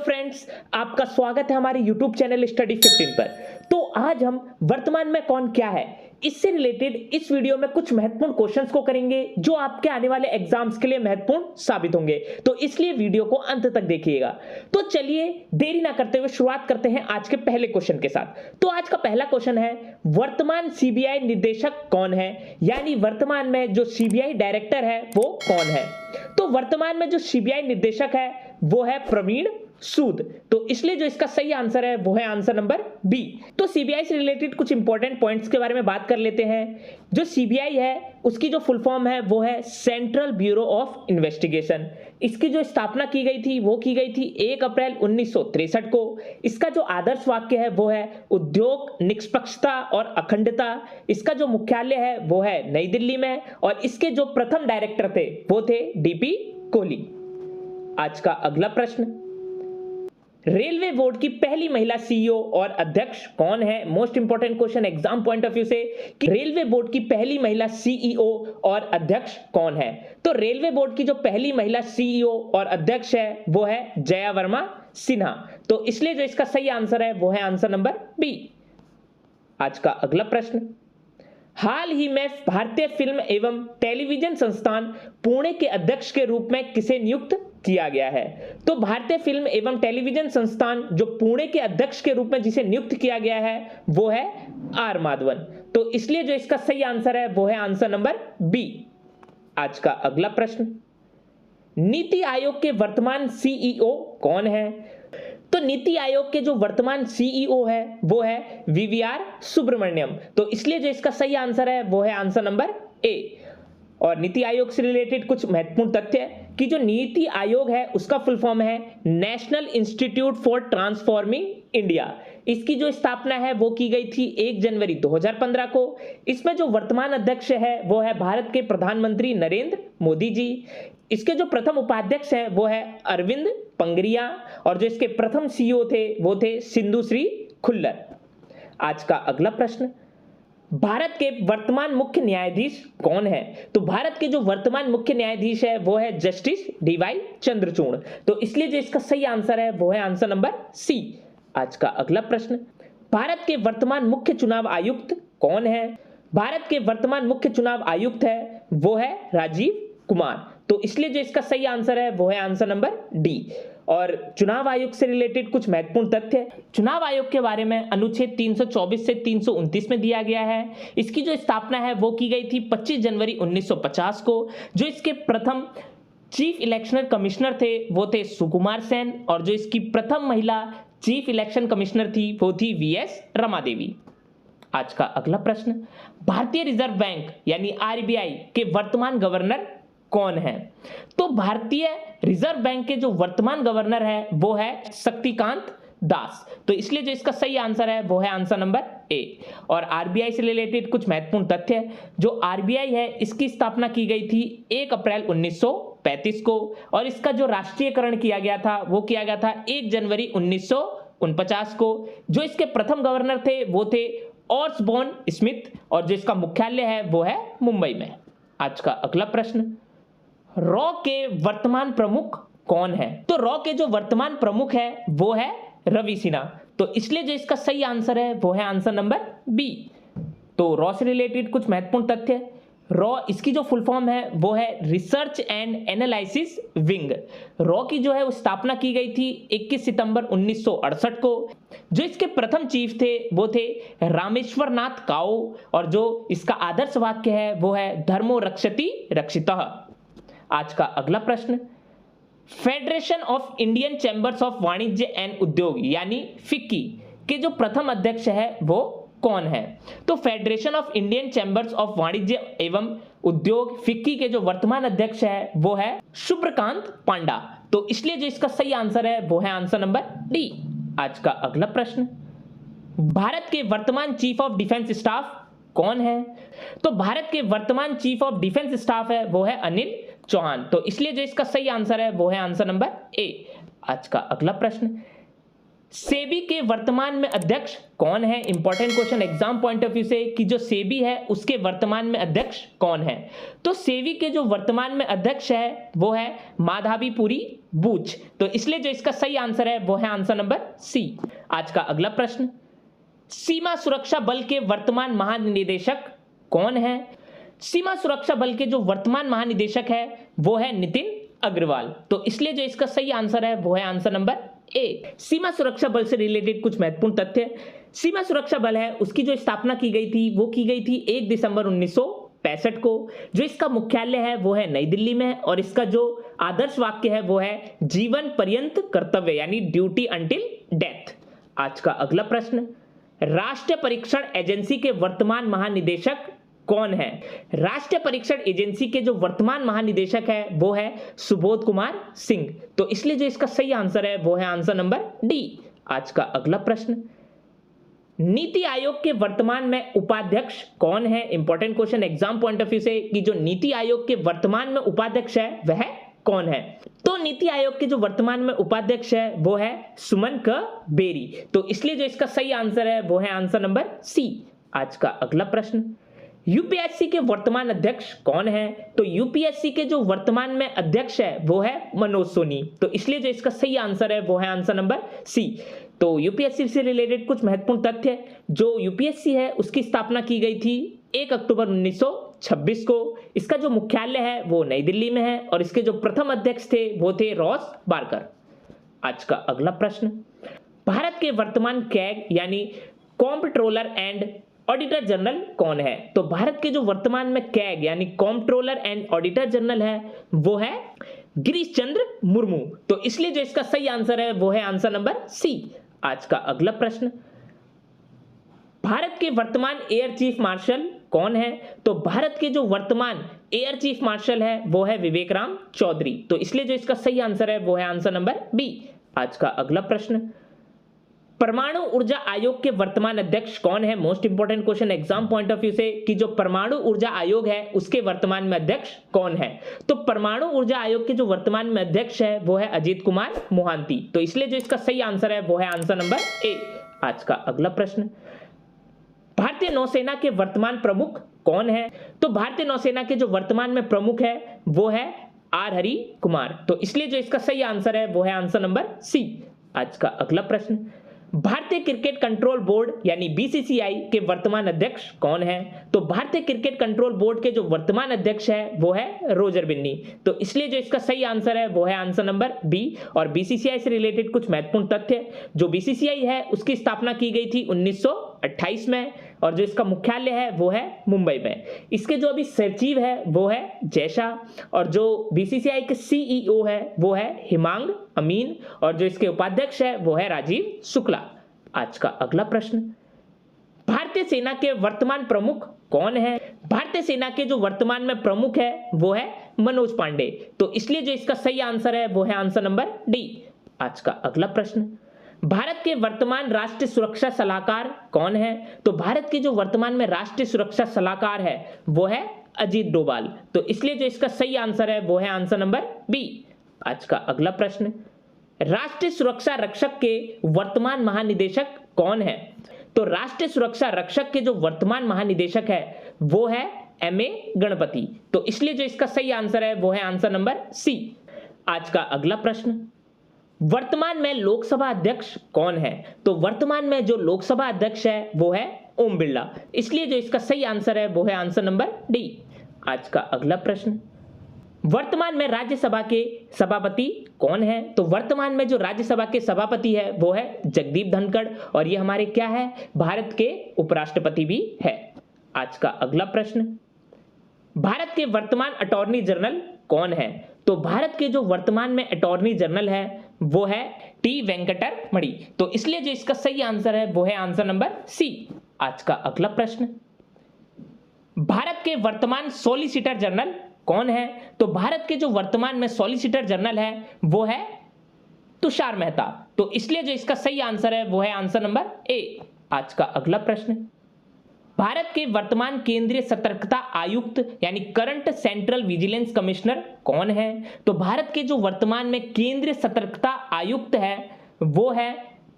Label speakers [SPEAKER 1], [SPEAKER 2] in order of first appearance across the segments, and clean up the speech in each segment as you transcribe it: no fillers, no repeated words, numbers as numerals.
[SPEAKER 1] Friends, आपका स्वागत है हमारे YouTube चैनल स्टडी 15 पर। तो आज हम वर्तमान में कौन क्या है इससे रिलेटेड इस वीडियो में कुछ महत्वपूर्ण क्वेश्चंस को करेंगे जो आपके आने वाले एग्जाम्स के लिए महत्वपूर्ण साबित होंगे। तो इसलिए वीडियो को अंत तक देखिएगा। तो चलिए देरी ना करते हुए शुरुआत करते हैं आज के पहले क्वेश्चन के साथ। तो आज का पहला क्वेश्चन है, वर्तमान सीबीआई निदेशक कौन है, यानी वर्तमान में जो सीबीआई डायरेक्टर है वो कौन है। तो वर्तमान में जो सीबीआई निदेशक है वो है प्रवीण सूद। तो इसलिए जो इसका सही आंसर है वो है आंसर नंबर बी। तो सीबीआई से रिलेटेड कुछ इंपॉर्टेंट पॉइंट्स के बारे में बात कर लेते हैं। जो सीबीआई है उसकी जो फुल फॉर्म है वो है सेंट्रल ब्यूरो ऑफ इन्वेस्टिगेशन। इसकी जो स्थापना की गई थी वो की गई थी 1 अप्रैल 1963 को। इसका जो आदर्श वाक्य है वो है उद्योग, निष्पक्षता और अखंडता। इसका जो मुख्यालय है वो है नई दिल्ली में और इसके जो प्रथम डायरेक्टर थे वो थे डीपी कोहली। आज का अगला प्रश्न, रेलवे बोर्ड की पहली महिला सीईओ और अध्यक्ष कौन है। Most important question exam point of view से कि रेलवे बोर्ड की पहली महिला सीईओ और अध्यक्ष कौन है। तो रेलवे बोर्ड की जो पहली महिला सीईओ और अध्यक्ष है वो है जया वर्मा सिन्हा। तो इसलिए जो इसका सही आंसर है वो है आंसर नंबर बी। आज का अगला प्रश्न, हाल ही में भारतीय फिल्म एवं टेलीविजन संस्थान पुणे के अध्यक्ष के रूप में किसे नियुक्त किया गया है। तो भारतीय फिल्म एवं टेलीविजन संस्थान जो पुणे के अध्यक्ष के रूप में जिसे नियुक्त किया गया है वो है आर माधवन। तो इसलिए जो इसका सही आंसर है वो है आंसर नंबर बी। आज का अगला प्रश्न, नीति आयोग के वर्तमान सीईओ कौन है। तो नीति आयोग के जो वर्तमान सीईओ है वो है वीवीआर सुब्रमण्यम। तो इसलिए जो इसका सही आंसर है वो है आंसर नंबर ए। और नीति आयोग से रिलेटेड कुछ महत्वपूर्ण तथ्य कि जो नीति आयोग है उसका फुल फॉर्म है national institute for transforming India. इसकी जो स्थापना है वो की गई थी 1 जनवरी 2015 को। इसमें जो वर्तमान अध्यक्ष है वो है भारत के प्रधानमंत्री नरेंद्र मोदी जी। इसके जो प्रथम उपाध्यक्ष हैं वो है अरविंद पंगरिया और जो इसके प्रथम सीईओ थे वो थे सिंधु श्री खुल्लर। आज का अगला प्रश्न, भारत के वर्तमान मुख्य न्यायाधीश कौन है। तो भारत के जो वर्तमान मुख्य न्यायाधीश है वो है जस्टिस डीवाई चंद्रचूड़। तो इसलिए जो इसका सही आंसर है वो है आंसर नंबर सी। आज का अगला प्रश्न, भारत के वर्तमान मुख्य चुनाव आयुक्त कौन है। भारत के वर्तमान मुख्य चुनाव आयुक्त है वो है राजीव कुमार। तो इसलिए जो इसका सही आंसर है वो है आंसर नंबर डी। और चुनाव आयोग से रिलेटेड कुछ महत्वपूर्ण तथ्य, चुनाव आयोग के बारे में अनुच्छेद 324 से 329 में दिया गया है। इसकी जो स्थापना है वो की गई थी 25 जनवरी 1950 को। जो इसके प्रथम चीफ इलेक्शनल कमिश्नर थे वो थे सुकुमार सेन और जो इसकी प्रथम महिला चीफ इलेक्शन कमिश्नर थी वो थी वीएस रमा देवी। आज का अगला प्रश्न, भारतीय रिजर्व बैंक यानी आरबीआई के वर्तमान गवर्नर कौन है। तो भारतीय रिजर्व बैंक के जो वर्तमान गवर्नर है वो है शक्तिकांत दास। तो इसलिए जो इसका सही आंसर है वो है आंसर नंबर ए। और आरबीआई से रिलेटेड कुछ महत्वपूर्ण तथ्य, जो आरबीआई है इसकी स्थापना की गई थी 1 अप्रैल 1935 को और इसका जो राष्ट्रीयकरण किया गया था वो किया गया था 1 जनवरी 1949 को। जो इसके प्रथम गवर्नर थे वो थे ऑसबॉर्न स्मिथ और जो इसका मुख्यालय है वो है मुंबई में। आज का अगला प्रश्न, रॉ के वर्तमान प्रमुख कौन है। तो रॉ के जो वर्तमान प्रमुख है वो है रवि सिन्हा। तो इसलिए जो इसका सही आंसर है वो है आंसर नंबर बी। तो रॉ से रिलेटेड कुछ महत्वपूर्ण तथ्य, रॉ इसकी जो फुल फॉर्म है वो है research and analysis wing. Raw की जो है वो स्थापना की गई थी 21 सितंबर 1968 को। जो इसके प्रथम चीफ थे वो थे रामेश्वर नाथ काओ और जो इसका आदर्श वाक्य है वो है धर्मो रक्षति रक्षितः। आज का अगला प्रश्न, federation of Indian chambers of वाणिज्य एंड उद्योग यानी फिक्की के जो प्रथम अध्यक्ष है वो कौन है। तो federation of Indian chambers of वाणिज्य एवं उद्योग फिक्की के जो वर्तमान अध्यक्ष है वो है शुभ्रकांत पांडा। तो इसलिए जो इसका सही आंसर है वो है आंसर नंबर डी। आज का अगला प्रश्न, भारत के वर्तमान चीफ ऑफ डिफेंस स्टाफ कौन है। तो भारत के वर्तमान चीफ ऑफ डिफेंस स्टाफ है वो है अनिल चौहान। तो इसलिए जो इसका सही आंसर है वो है आंसर नंबर ए। आज का अगला प्रश्न, सेबी के वर्तमान में अध्यक्ष कौन है? Important question exam point of view से कि जो सेबी है उसके वर्तमान में अध्यक्ष कौन है? तो सेबी के जो वर्तमान में अध्यक्ष है वो है माधवीपुरी बूच। तो इसलिए जो इसका सही आंसर है वो है आंसर नंबर सी। आज का अगला प्रश्न, सीमा सुरक्षा बल के वर्तमान महानिदेशक कौन है? सीमा सुरक्षा बल के जो वर्तमान महानिदेशक है वो है नितिन अग्रवाल। तो इसलिए जो इसका सही आंसर है वो है आंसर नंबर ए। सीमा सुरक्षा बल से रिलेटेड कुछ महत्वपूर्ण तथ्य। सीमा सुरक्षा बल है उसकी जो स्थापना की गई थी वो की गई थी 1 दिसंबर 1965 को। जो इसका मुख्यालय है वो है नई दिल्ली में और इसका जो आदर्श वाक्य है वो है जीवन पर्यंत कर्तव्य यानी ड्यूटी अंटिल डेथ। आज का अगला प्रश्न, राष्ट्रीय परीक्षण एजेंसी के वर्तमान महानिदेशक कौन है? राष्ट्रीय परीक्षण एजेंसी के जो वर्तमान महानिदेशक है वो है सुबोध कुमार सिंह। तो इसलिए जो इसका सही आंसर है वो है आंसर नंबर डी। आज का अगला प्रश्न, नीति आयोग के वर्तमान में उपाध्यक्ष कौन है? Important question exam point of view से कि जो नीति आयोग के वर्तमान में उपाध्यक्ष है वह कौन है? तो नीति आयोग के जो वर्तमान में उपाध्यक्ष है वो है सुमन क बेरी। तो इसलिए जो इसका सही आंसर है वो है आंसर नंबर सी। आज का अगला प्रश्न, यूपीएससी के वर्तमान अध्यक्ष कौन है? तो यूपीएससी के जो वर्तमान में अध्यक्ष है वो है मनोज सोनी। तो इसलिए जो इसका सही आंसर है वो है आंसर नंबर सी। तो यूपीएससी से रिलेटेड कुछ महत्वपूर्ण तथ्य, जो यूपीएससी है उसकी स्थापना की गई थी 1 अक्टूबर 1926 को। इसका जो मुख्यालय है वो नई दिल्ली में है और इसके जो प्रथम अध्यक्ष थे वो थे रॉस बारकर। आज का अगला प्रश्न, भारत के वर्तमान कैग यानी कॉम्प्ट्रोलर एंड ऑडिटर जनरल कौन है? तो भारत के जो वर्तमान में कैग यानी कॉम्प्ट्रोलर एंड ऑडिटर जनरल है वो है गिरीश चंद्र मुर्मू। तो इसलिए जो इसका सही आंसर है वो है आंसर नंबर सी। आज का अगला प्रश्न, भारत के वर्तमान एयर चीफ मार्शल कौन है? तो भारत के जो वर्तमान एयर चीफ मार्शल है वो है विवेक राम चौधरी। तो इसलिए जो इसका सही आंसर है वो है आंसर नंबर बी। आज का अगला प्रश्न, परमाणु ऊर्जा आयोग के वर्तमान अध्यक्ष कौन है? Most important question exam point of view से कि जो परमाणु ऊर्जा आयोग है उसके वर्तमान में अध्यक्ष कौन है? तो परमाणु ऊर्जा आयोग के जो वर्तमान में अध्यक्ष है वो है अजीत कुमार मोहांती। तो इसलिए जो इसका सही आंसर है वो है आंसर नंबर ए। आज का अगला प्रश्न, भारतीय नौसेना के वर्तमान प्रमुख कौन है? तो भारतीय नौसेना के जो वर्तमान में प्रमुख है वो है आर हरि कुमार। तो इसलिए जो इसका सही आंसर है वो है आंसर नंबर सी। आज का अगला प्रश्न, भारतीय क्रिकेट कंट्रोल बोर्ड यानी बीसीसीआई के वर्तमान अध्यक्ष कौन है? तो भारतीय क्रिकेट कंट्रोल बोर्ड के जो वर्तमान अध्यक्ष है वो है रोजर बिन्नी। तो इसलिए जो इसका सही आंसर है वो है आंसर नंबर बी। और बीसीसीआई से रिलेटेड कुछ महत्वपूर्ण तथ्य, जो बीसीसीआई है उसकी स्थापना की गई थी 1928 में और जो इसका मुख्यालय है वो है मुंबई में। इसके जो अभी सचिव है वो है जयशा और जो बीसीसीआई के सीईओ है वो है हिमांग अमीन और जो इसके उपाध्यक्ष है वो है राजीव शुक्ला। आज का अगला प्रश्न, भारतीय सेना के वर्तमान प्रमुख कौन है? भारतीय सेना के जो वर्तमान में प्रमुख है वो है मनोज पांडे। तो इसलिए जो इसका सही आंसर है वो है आंसर नंबर डी। आज का अगला प्रश्न, भारत के वर्तमान राष्ट्रीय सुरक्षा सलाहकार कौन है? तो भारत के जो वर्तमान में राष्ट्रीय सुरक्षा सलाहकार है वो है अजीत डोभाल। तो इसलिए जो इसका सही आंसर है वो है आंसर नंबर बी। आज का अगला प्रश्न, राष्ट्रीय सुरक्षा रक्षक के वर्तमान महानिदेशक कौन है? तो राष्ट्रीय सुरक्षा रक्षक के जो वर्तमान महानिदेशक है वो है एमए गणपति। तो इसलिए जो इसका सही आंसर है वो है आंसर नंबर सी। आज का अगला प्रश्न, वर्तमान में लोकसभा अध्यक्ष कौन है? तो वर्तमान में जो लोकसभा अध्यक्ष है वो है ओम बिरला। इसलिए जो इसका सही आंसर है वो है आंसर नंबर डी। आज का अगला प्रश्न, वर्तमान में राज्यसभा के सभापति कौन है? तो वर्तमान में जो राज्यसभा के सभापति है वो है जगदीप धनखड़ और ये हमारे क्या है, भारत के उपराष्ट्रपति भी है। आज का अगला प्रश्न, भारत के वर्तमान अटॉर्नी जनरल कौन है? तो भारत के जो वर्तमान में अटॉर्नी जनरल है वो है टी वेंकटर मणि। तो इसलिए जो इसका सही आंसर है वो है आंसर नंबर सी। आज का अगला प्रश्न, भारत के वर्तमान सॉलिसिटर जनरल कौन है? तो भारत के जो वर्तमान में सॉलिसिटर जनरल है वो है तुषार मेहता। तो इसलिए जो इसका सही आंसर है वो है आंसर नंबर ए। आज का अगला प्रश्न, भारत के वर्तमान केंद्रीय सतर्कता आयुक्त यानी करंट सेंट्रल विजिलेंस कमिश्नर कौन है? तो भारत के जो वर्तमान में केंद्रीय सतर्कता आयुक्त है वो है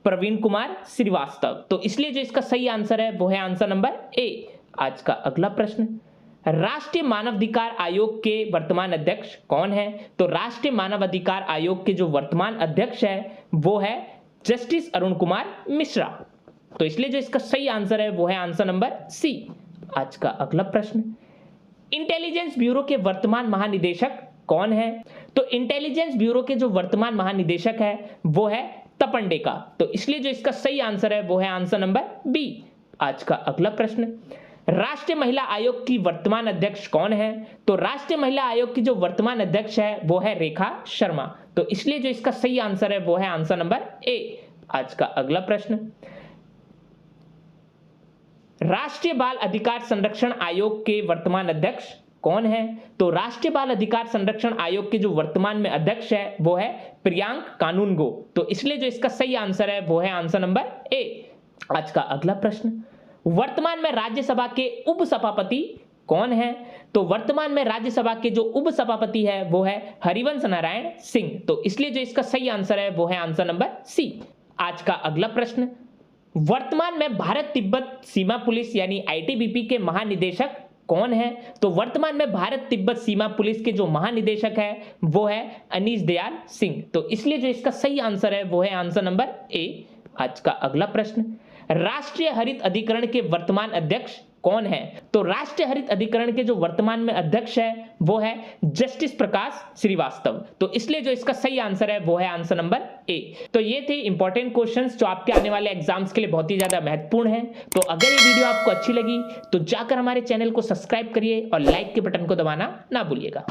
[SPEAKER 1] प्रवीण कुमार श्रीवास्तव। तो इसलिए जो इसका सही आंसर है वो है आंसर नंबर ए। आज का अगला प्रश्न, राष्ट्रीय मानवाधिकार आयोग के वर्तमान अध्यक्ष कौन है? तो राष्ट्रीय मानवाधिकार आयोग के जो वर्तमान अध्यक्ष है वो है जस्टिस अरुण कुमार मिश्रा। तो इसलिए जो इसका सही आंसर है वो है आंसर नंबर सी। आज का अगला प्रश्न, इंटेलिजेंस ब्यूरो के वर्तमान महानिदेशक कौन है? तो इंटेलिजेंस ब्यूरो के जो वर्तमान महानिदेशक है वो है तपंडेका। तो इसलिए जो इसका सही आंसर है वो है आंसर नंबर बी। आज का अगला प्रश्न, राष्ट्रीय महिला आयोग की वर्तमान अध्यक्ष कौन है? तो राष्ट्रीय महिला आयोग की जो वर्तमान अध्यक्ष है वो है रेखा शर्मा। तो इसलिए जो इसका सही आंसर है वो है आंसर नंबर ए। आज का अगला प्रश्न, राष्ट्रीय बाल अधिकार संरक्षण आयोग के वर्तमान अध्यक्ष कौन है? तो राष्ट्रीय बाल अधिकार संरक्षण आयोग के जो वर्तमान में अध्यक्ष है वो है प्रियांक कानूनगो। तो इसलिए जो इसका सही आंसर है वो है आंसर नंबर ए। आज का अगला प्रश्न, वर्तमान में राज्यसभा के उप सभापति कौन है? तो वर्तमान में राज्यसभा के जो उप सभापति है वो है हरिवंश नारायण सिंह। तो इसलिए जो इसका सही आंसर है वो है आंसर नंबर सी। आज का अगला प्रश्न, वर्तमान में भारत तिब्बत सीमा पुलिस यानी आईटीबीपी के महानिदेशक कौन है? तो वर्तमान में भारत तिब्बत सीमा पुलिस के जो महानिदेशक है वो है अनीश दयाल सिंह। तो इसलिए जो इसका सही आंसर है वो है आंसर नंबर ए। आज का अगला प्रश्न, राष्ट्रीय हरित अधिकरण के वर्तमान अध्यक्ष कौन है? तो राष्ट्रीय हरित अधिकरण के जो वर्तमान में अध्यक्ष है वो है जस्टिस प्रकाश श्रीवास्तव। तो इसलिए जो इसका सही आंसर है वो है आंसर नंबर ए। तो ये थे इंपॉर्टेंट क्वेश्चंस जो आपके आने वाले एग्जाम्स के लिए बहुत ही ज्यादा महत्वपूर्ण है। तो अगर ये वीडियो आपको अच्छी लगी तो जाकर हमारे चैनल को सब्सक्राइब करिए और लाइक के बटन को दबाना ना भूलिएगा।